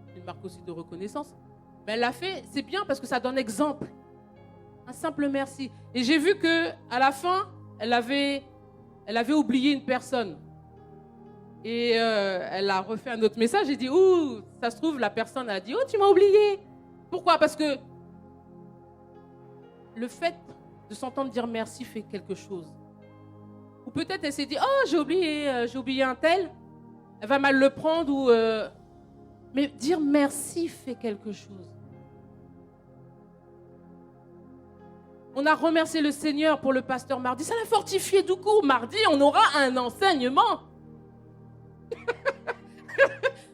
C'est une marque aussi de reconnaissance. Mais elle l'a fait, c'est bien parce que ça donne exemple. Un simple merci. Et j'ai vu qu'à la fin, elle avait oublié une personne. Et elle a refait un autre message. J'ai dit, ouh, ça se trouve, la personne a dit, oh, tu m'as oublié. Pourquoi? Parce que le fait de s'entendre dire merci fait quelque chose. Ou peut-être elle s'est dit, oh, j'ai oublié un tel. Elle va mal le prendre. Mais dire merci fait quelque chose. On a remercié le Seigneur pour le pasteur mardi. Ça l'a fortifié du coup. Mardi, on aura un enseignement.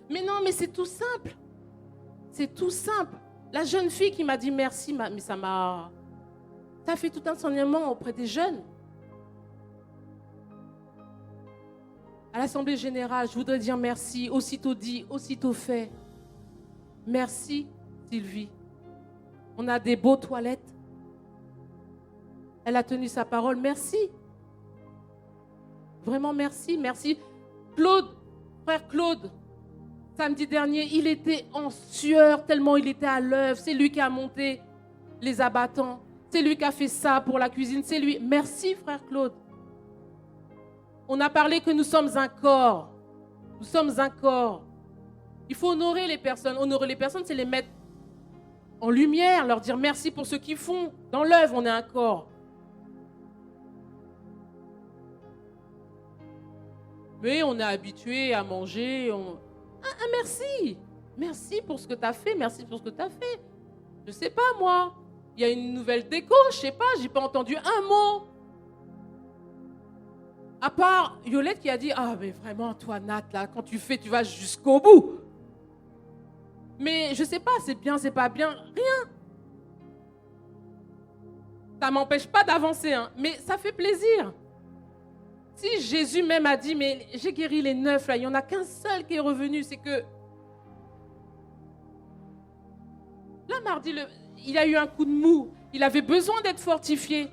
Mais non, mais c'est tout simple. C'est tout simple. La jeune fille qui m'a dit merci, mais ça a fait tout un enseignement auprès des jeunes. À l'Assemblée générale, je voudrais dire merci. Aussitôt dit, aussitôt fait. Merci, Sylvie. On a des beaux toilettes. Elle a tenu sa parole. Merci. Vraiment merci. Merci Claude, frère Claude, samedi dernier, il était en sueur tellement il était à l'œuvre. C'est lui qui a monté les abattants. C'est lui qui a fait ça pour la cuisine. C'est lui. Merci, frère Claude. On a parlé que nous sommes un corps. Nous sommes un corps. Il faut honorer les personnes. Honorer les personnes, c'est les mettre en lumière, leur dire merci pour ce qu'ils font. Dans l'œuvre, on est un corps. Mais on est habitué à manger. Merci. Merci pour ce que tu as fait. Merci pour ce que tu as fait. Je ne sais pas, moi. Il y a une nouvelle déco, je ne sais pas. Je n'ai pas entendu un mot. À part Yolette qui a dit, ah mais vraiment, toi Nat, là, quand tu fais, tu vas jusqu'au bout. Mais je ne sais pas, c'est bien, c'est pas bien, rien. Ça ne m'empêche pas d'avancer, hein, mais ça fait plaisir. Si Jésus même a dit, mais j'ai guéri les 9, là, il n'y en a qu'un seul qui est revenu, c'est que... Là, mardi, il a eu un coup de mou. Il avait besoin d'être fortifié.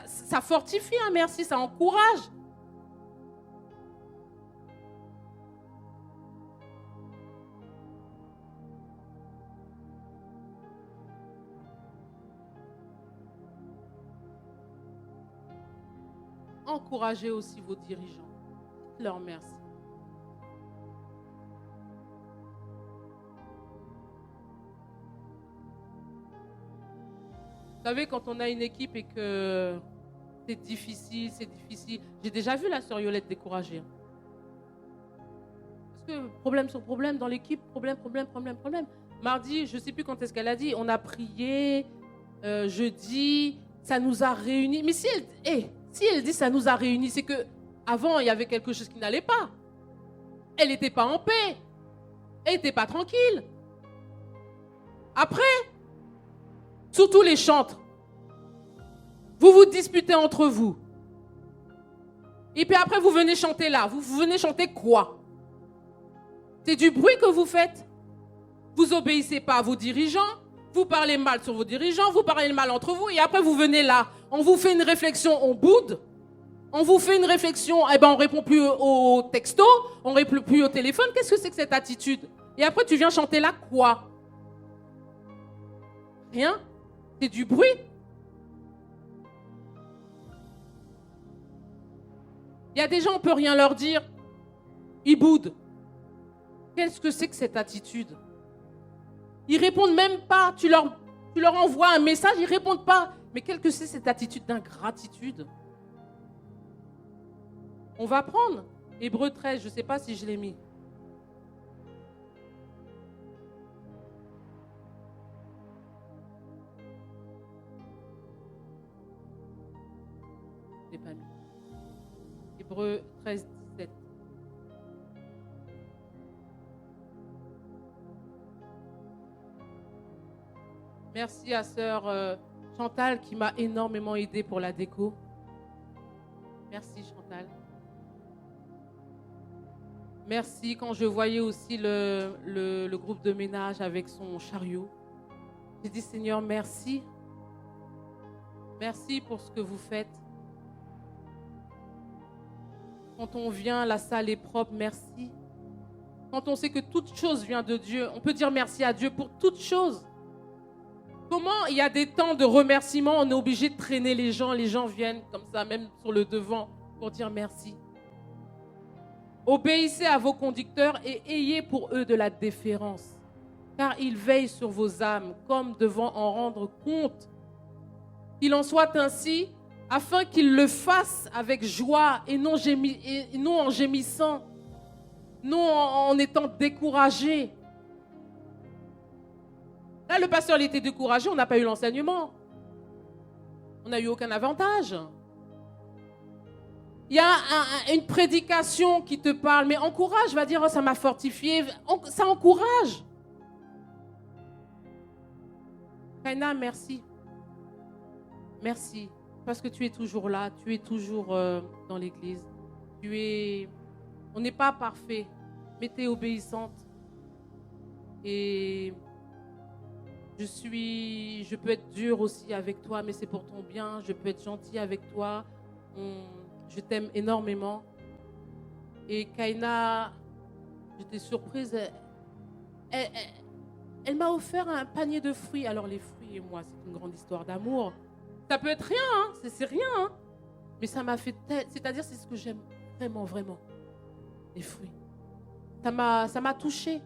Ça fortifie, hein, merci, ça encourage. Encouragez aussi vos dirigeants. Leur merci. Vous savez, quand on a une équipe et que c'est difficile. J'ai déjà vu la sœur Yolette découragée. Parce que problème sur problème dans l'équipe, problème. Mardi, je ne sais plus quand est-ce qu'elle a dit, on a prié, jeudi, ça nous a réunis. Mais si elle dit ça nous a réunis, c'est que avant il y avait quelque chose qui n'allait pas. Elle n'était pas en paix. Elle n'était pas tranquille. Après, surtout les chantres, vous vous disputez entre vous. Et puis après, vous venez chanter là. Vous venez chanter quoi? C'est du bruit que vous faites. Vous obéissez pas à vos dirigeants. Vous parlez mal sur vos dirigeants. Vous parlez mal entre vous. Et après, vous venez là. On vous fait une réflexion, on boude. On vous fait une réflexion, on répond plus au texto. On répond plus au téléphone. Qu'est-ce que c'est que cette attitude? Et après, tu viens chanter là quoi? Rien. C'est du bruit. Il y a des gens, on ne peut rien leur dire. Ils boudent. Qu'est-ce que c'est que cette attitude? Ils ne répondent même pas. Tu leur envoies un message, ils ne répondent pas. Mais qu'est-ce que c'est cette attitude d'ingratitude? On va prendre Hébreux 13, je ne sais pas si je l'ai mis. Je ne l'ai pas mis. Hébreux 13, 17. Merci à sœur Chantal qui m'a énormément aidée pour la déco. Merci Chantal. Merci quand je voyais aussi le groupe de ménage avec son chariot. J'ai dit Seigneur, merci. Merci pour ce que vous faites. Quand on vient, la salle est propre, merci. Quand on sait que toute chose vient de Dieu, on peut dire merci à Dieu pour toute chose. Comment il y a des temps de remerciement, on est obligé de traîner les gens viennent comme ça, même sur le devant, pour dire merci. Obéissez à vos conducteurs et ayez pour eux de la déférence, car ils veillent sur vos âmes, comme devant en rendre compte. Qu'il en soit ainsi, afin qu'ils le fassent avec joie et non en gémissant, non en étant découragés. Là, le pasteur il était découragé, on n'a pas eu l'enseignement. On n'a eu aucun avantage. Il y a une prédication qui te parle, mais encourage, va dire, oh, ça m'a fortifié. Ça encourage. Kaina, merci. Merci, parce que tu es toujours là, tu es toujours dans l'église. On n'est pas parfait, mais tu es obéissante. Et je peux être dure aussi avec toi, mais c'est pour ton bien. Je peux être gentille avec toi. Je t'aime énormément. Et Kaina, j'étais surprise, elle m'a offert un panier de fruits. Alors les fruits et moi, c'est une grande histoire d'amour. Ça peut être rien, hein, c'est rien, hein. Mais ça m'a fait... C'est-à-dire, c'est ce que j'aime vraiment, vraiment. Les fruits. Ça m'a touchée.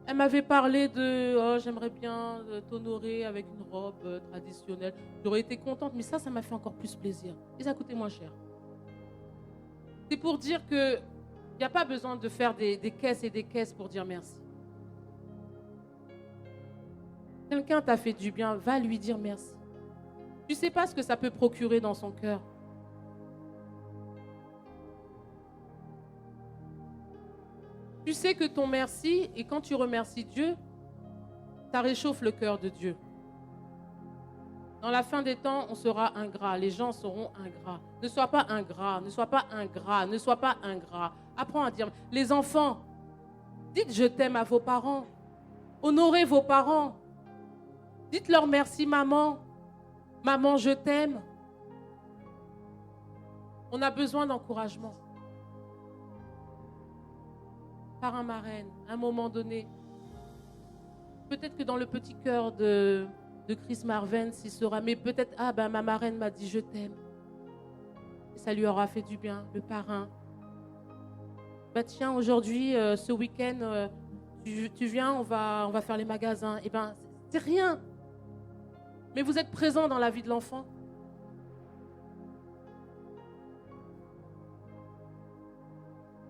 Elle m'avait parlé de « Oh, j'aimerais bien t'honorer avec une robe traditionnelle. » J'aurais été contente, mais ça m'a fait encore plus plaisir. Et ça coûtait moins cher. C'est pour dire qu'il n'y a pas besoin de faire des caisses et des caisses pour dire merci. Quelqu'un t'a fait du bien, va lui dire merci. Tu ne sais pas ce que ça peut procurer dans son cœur. Tu sais que ton merci, et quand tu remercies Dieu, ça réchauffe le cœur de Dieu. Dans la fin des temps, on sera ingrat. Les gens seront ingrats. Ne sois pas ingrat, ne sois pas ingrat, ne sois pas ingrat. Apprends à dire, les enfants, dites je t'aime à vos parents. Honorez vos parents. Dites-leur merci maman. Maman, je t'aime. On a besoin d'encouragement. Par un marraine, à un moment donné. Peut-être que dans le petit cœur de Chris Marvens, il sera, mais peut-être, ma marraine m'a dit je t'aime. Et ça lui aura fait du bien, le parrain. Tiens, aujourd'hui, ce week-end, tu viens, on va faire les magasins. Eh bien, c'est rien. Mais vous êtes présent dans la vie de l'enfant.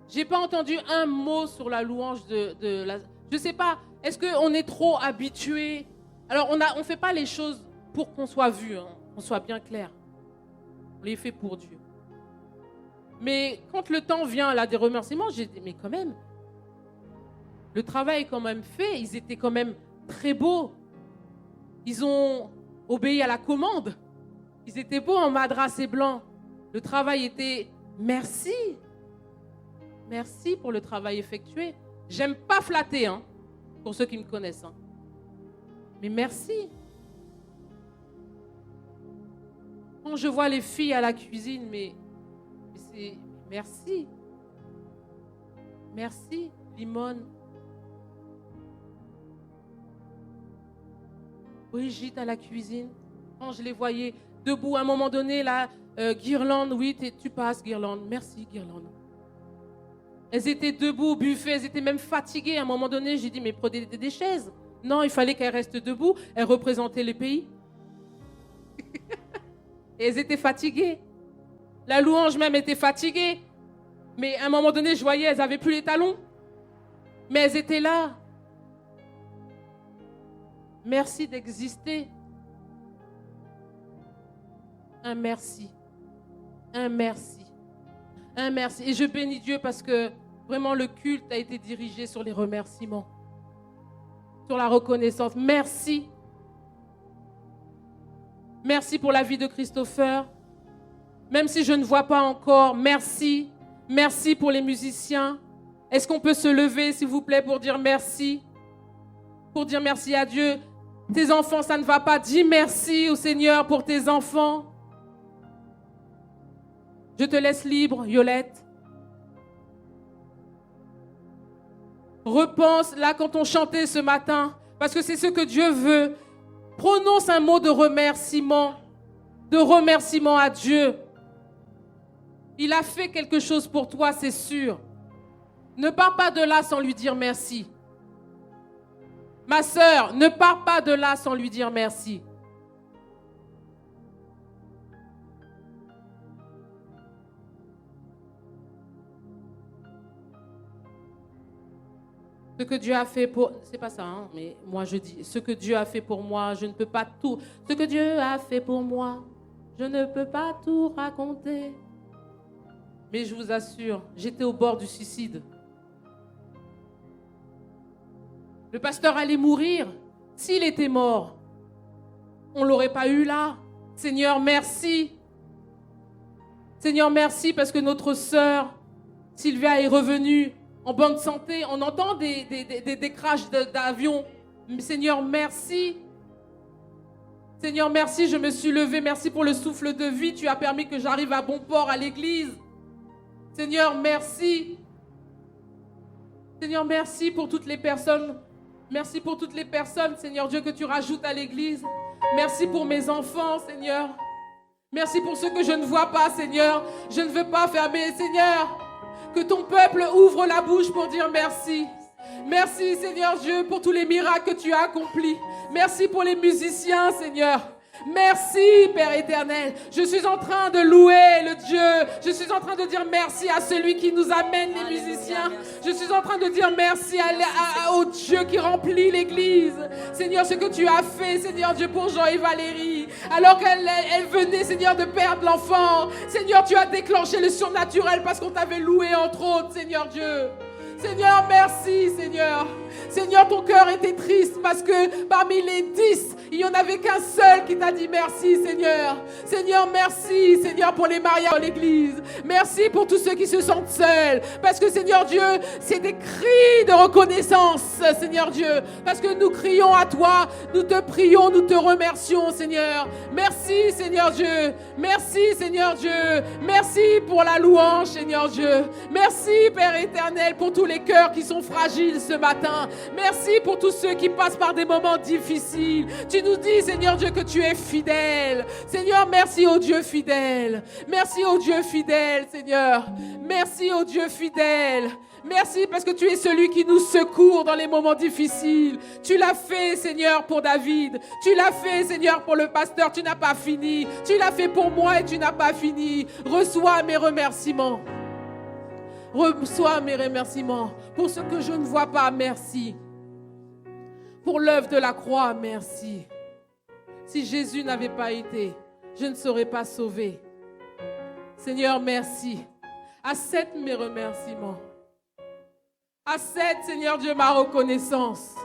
J'ai pas entendu un mot sur la louange de la... Je sais pas, est-ce qu'on est trop habitué? Alors, on fait pas les choses pour qu'on soit vu, hein, qu'on soit bien clair. On les fait pour Dieu. Mais quand le temps vient là des remerciements, j'ai dit, mais quand même, le travail est quand même fait, ils étaient quand même très beaux. Ils ont obéi à la commande. Ils étaient beaux en madras et blanc. Le travail était merci. Merci pour le travail effectué. J'aime pas flatter, hein, pour ceux qui me connaissent. Hein. Mais merci. Quand je vois les filles à la cuisine, mais c'est merci. Merci, Limone. Brigitte à la cuisine. Quand je les voyais debout à un moment donné, là, Guirlande, oui, tu passes, Guirlande. Merci, Guirlande. Elles étaient debout au buffet, elles étaient même fatiguées. À un moment donné, j'ai dit, mais prenez des chaises. Non, il fallait qu'elles restent debout. Elles représentaient les pays. Et elles étaient fatiguées. La louange même était fatiguée. Mais à un moment donné, je voyais, elles n'avaient plus les talons. Mais elles étaient là. Merci d'exister. Un merci. Un merci. Un merci. Et je bénis Dieu parce que vraiment le culte a été dirigé sur les remerciements. Sur la reconnaissance. Merci. Merci pour la vie de Christopher. Même si je ne vois pas encore, merci. Merci pour les musiciens. Est-ce qu'on peut se lever, s'il vous plaît, pour dire merci? Pour dire merci à Dieu. Tes enfants, ça ne va pas. Dis merci au Seigneur pour tes enfants. Je te laisse libre, Yolette. Repense, là, quand on chantait ce matin, parce que c'est ce que Dieu veut. Prononce un mot de remerciement à Dieu. Il a fait quelque chose pour toi, c'est sûr. Ne pars pas de là sans lui dire merci. Ma sœur, ne pars pas de là sans lui dire merci. Ce que Dieu a fait pour... C'est pas ça, hein, mais moi je dis, ce que Dieu a fait pour moi, je ne peux pas tout... Ce que Dieu a fait pour moi, je ne peux pas tout raconter. Mais je vous assure, j'étais au bord du suicide. Le pasteur allait mourir. S'il était mort, on ne l'aurait pas eu là. Seigneur, merci. Seigneur, merci parce que notre sœur Sylvia est revenue en bonne santé. On entend des crashs d'avion. Seigneur, merci. Seigneur, merci, je me suis levée. Merci pour le souffle de vie. Tu as permis que j'arrive à bon port à l'église. Seigneur, merci. Seigneur, merci pour toutes les personnes. Merci pour toutes les personnes, Seigneur Dieu, que tu rajoutes à l'église. Merci pour mes enfants, Seigneur. Merci pour ceux que je ne vois pas, Seigneur. Je ne veux pas fermer, Seigneur. Que ton peuple ouvre la bouche pour dire merci. Merci, Seigneur Dieu, pour tous les miracles que tu as accomplis. Merci pour les musiciens, Seigneur. Merci, Père éternel. Je suis en train de louer le Dieu. Je suis en train de dire merci à celui qui nous amène les musiciens. Je suis en train de dire merci au Dieu qui remplit l'église. Seigneur, ce que tu as fait, Seigneur Dieu, pour Jean et Valérie. Alors qu'elle venait, Seigneur, de perdre l'enfant. Seigneur, tu as déclenché le surnaturel parce qu'on t'avait loué, entre autres, Seigneur Dieu. Seigneur, merci, Seigneur. Seigneur, ton cœur était triste parce que parmi les 10, il n'y en avait qu'un seul qui t'a dit merci, Seigneur. Seigneur, merci, Seigneur, pour les mariages dans l'église. Merci pour tous ceux qui se sentent seuls. Parce que, Seigneur Dieu, c'est des cris de reconnaissance, Seigneur Dieu. Parce que nous crions à toi, nous te prions, nous te remercions, Seigneur. Merci, Seigneur Dieu. Merci, Seigneur Dieu. Merci pour la louange, Seigneur Dieu. Merci, Père éternel, pour tous les cœurs qui sont fragiles ce matin. Merci pour tous ceux qui passent par des moments difficiles. Tu nous dis, Seigneur Dieu, que tu es fidèle. Seigneur, merci au Dieu fidèle. Merci au Dieu fidèle, Seigneur. Merci au Dieu fidèle. Merci parce que tu es celui qui nous secourt dans les moments difficiles. Tu l'as fait, Seigneur, pour David. Tu l'as fait, Seigneur, pour le pasteur. Tu n'as pas fini. Tu l'as fait pour moi et tu n'as pas fini. Reçois mes remerciements. Reçois mes remerciements. Pour ce que je ne vois pas, merci. Pour l'œuvre de la croix, merci. Si Jésus n'avait pas été, je ne serais pas sauvé. Seigneur, merci. Accepte mes remerciements. Accepte, Seigneur Dieu, ma reconnaissance.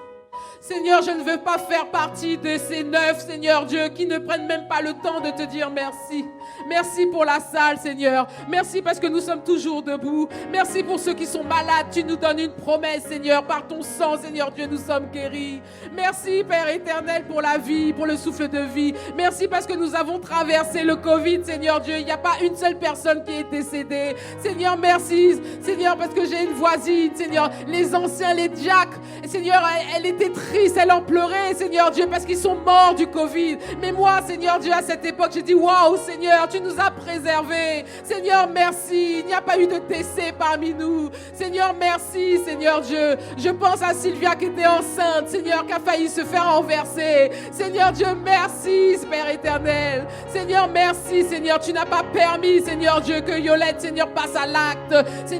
Seigneur, je ne veux pas faire partie de ces 9, Seigneur Dieu, qui ne prennent même pas le temps de te dire merci. Merci pour la salle, Seigneur. Merci parce que nous sommes toujours debout. Merci pour ceux qui sont malades. Tu nous donnes une promesse, Seigneur. Par ton sang, Seigneur Dieu, nous sommes guéris. Merci, Père éternel, pour la vie, pour le souffle de vie. Merci parce que nous avons traversé le Covid, Seigneur Dieu. Il n'y a pas une seule personne qui est décédée. Seigneur, merci. Seigneur, parce que j'ai une voisine, Seigneur. Les anciens, les diacres. Seigneur, elle était triste, elle en pleurait, Seigneur Dieu, parce qu'ils sont morts du Covid. Mais moi, Seigneur Dieu, à cette époque, j'ai dit, waouh, Seigneur, tu nous as préservés. Seigneur, merci. Il n'y a pas eu de décès parmi nous. Seigneur, merci, Seigneur Dieu. Je pense à Sylvia qui était enceinte, Seigneur, qui a failli se faire renverser. Seigneur Dieu, merci, Père éternel. Seigneur, merci, Seigneur. Tu n'as pas permis, Seigneur Dieu, que Yolette, Seigneur, passe à l'acte.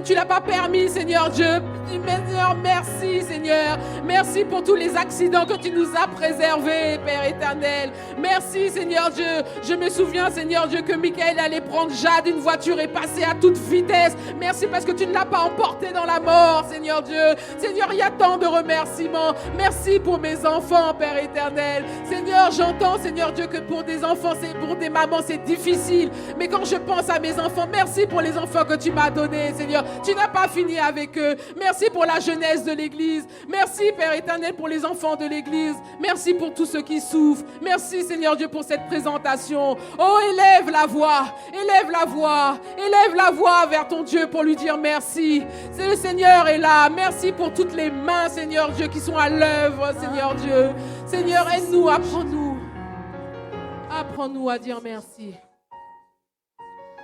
Tu n'as pas permis, Seigneur Dieu. Seigneur, merci, Seigneur. Merci pour tous les accidents que tu nous as préservés, Père éternel. Merci, Seigneur Dieu. Je me souviens, Seigneur Dieu, que Michael allait prendre Jade, une voiture est passée à toute vitesse. Merci parce que tu ne l'as pas emporté dans la mort, Seigneur Dieu. Seigneur, il y a tant de remerciements. Merci pour mes enfants, Père éternel. Seigneur, j'entends, Seigneur Dieu, que pour des enfants, pour des mamans, c'est difficile. Mais quand je pense à mes enfants, merci pour les enfants que tu m'as donnés, Seigneur. Tu n'as pas fini avec eux. Merci pour la jeunesse de l'Église. Merci, Père éternel, pour les enfants de l'Église. Merci pour tous ceux qui souffrent. Merci, Seigneur Dieu, pour cette présentation. Oh, élève la voix. Élève la voix. Élève la voix vers ton Dieu pour lui dire merci. C'est le Seigneur est là. Merci pour toutes les mains, Seigneur Dieu, qui sont à l'œuvre, Seigneur Dieu. Seigneur, aide-nous, apprends-nous. Apprends-nous à dire merci.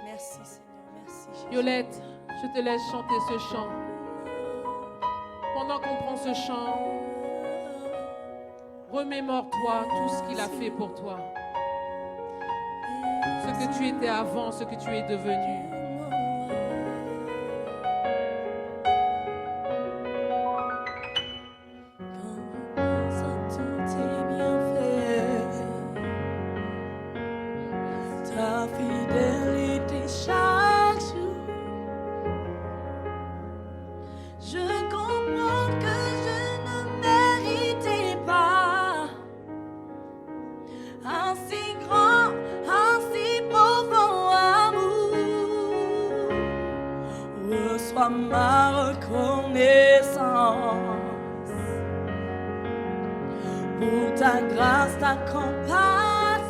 Merci, Seigneur. Merci, Jésus. Violette, je te laisse chanter ce chant. Pendant qu'on prend ce chant, remémore-toi tout ce qu'il a fait pour toi. Ce que tu étais avant, ce que tu es devenu. Ta fidélité chaque jour. Je comprends que je ne méritais pas un si grand, un si profond amour. Reçois ma reconnaissance pour ta grâce, ta compassion.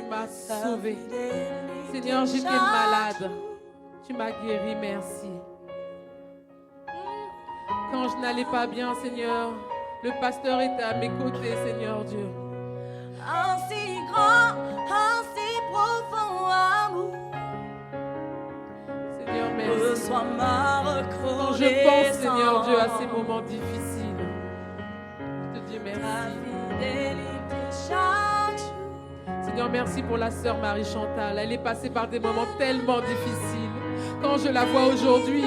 tu m'as sauvé. Seigneur, j'étais malade. Tu m'as guéri, merci. Quand je n'allais pas bien, Seigneur, le pasteur était à mes côtés, Seigneur Dieu. Un si grand, un si profond amour. Seigneur, merci. Reçois ma Quand je pense, Seigneur reconnaissance. Dieu, à ces moments difficiles, je te dis Ta merci. fidélité chaque jour. Seigneur, merci pour la sœur Marie-Chantal. Elle est passée par des moments tellement difficiles. Quand je la vois aujourd'hui,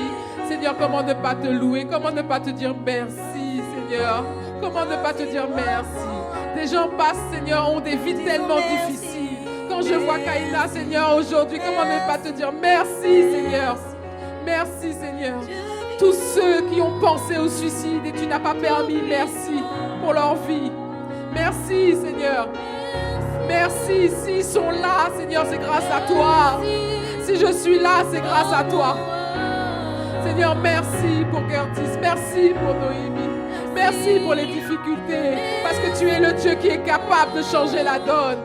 Seigneur, comment ne pas te louer? Comment ne pas te dire merci, Seigneur? Comment ne pas te dire merci? Des gens passent, Seigneur, ont des vies tellement difficiles. Quand je vois Kaïna, Seigneur, aujourd'hui, comment ne pas te dire merci, Seigneur? Merci, Seigneur. Tous ceux qui ont pensé au suicide et tu n'as pas permis, merci pour leur vie. Merci, Seigneur. Merci. S'ils sont là, Seigneur, c'est grâce à toi. Si je suis là, c'est grâce à toi. Seigneur, merci pour Curtis. Merci pour Noémie. Merci pour les difficultés. Parce que tu es le Dieu qui est capable de changer la donne.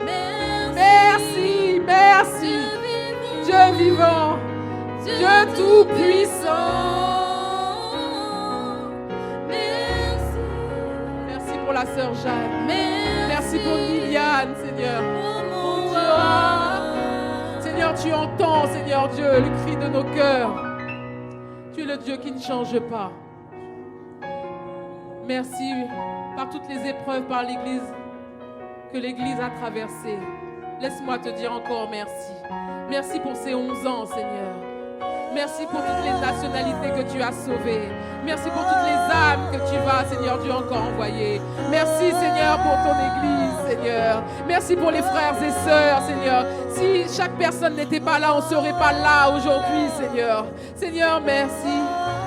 Merci, merci. Dieu vivant. Dieu tout-puissant. Merci pour la sœur Jeanne. Merci pour Liliane, Seigneur. Mon Dieu. Seigneur, tu entends, Seigneur Dieu, le cri de nos cœurs. Tu es le Dieu qui ne change pas. Merci par toutes les épreuves, par l'Église, que l'Église a traversées. Laisse-moi te dire encore merci. Merci pour ces 11 ans, Seigneur. Merci pour toutes les nationalités que tu as sauvées. Merci pour toutes les âmes que tu vas, Seigneur Dieu, encore envoyer. Merci, Seigneur, pour ton Église, Seigneur. Merci pour les frères et sœurs, Seigneur. Si chaque personne n'était pas là, on ne serait pas là aujourd'hui, Seigneur. Seigneur, merci.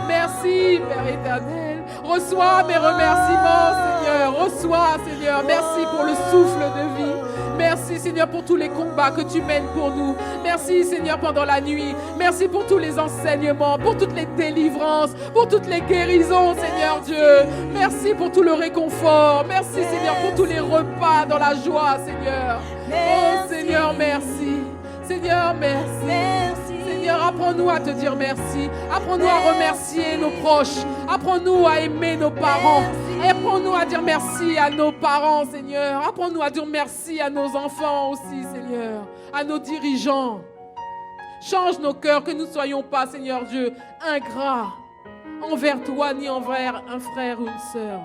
Merci, Père éternel. Reçois mes remerciements, Seigneur. Reçois, Seigneur. Merci pour le souffle de vie. Merci, Seigneur, pour tous les combats que tu mènes pour nous. Merci, Seigneur, pendant la nuit. Merci pour tous les enseignements, pour toutes les délivrances, pour toutes les guérisons, Seigneur Dieu. Merci pour tout le réconfort. Merci, Seigneur, pour tous les repas dans la joie, Seigneur. Oh, Seigneur, merci. Seigneur, merci. Seigneur, apprends-nous à te dire merci. Apprends-nous à remercier nos proches. Apprends-nous à aimer nos parents. Apprends-nous à dire merci à nos parents, Seigneur. Apprends-nous à dire merci à nos enfants aussi, Seigneur. À nos dirigeants. Change nos cœurs, que nous ne soyons pas, Seigneur Dieu, ingrats envers toi ni envers un frère ou une sœur.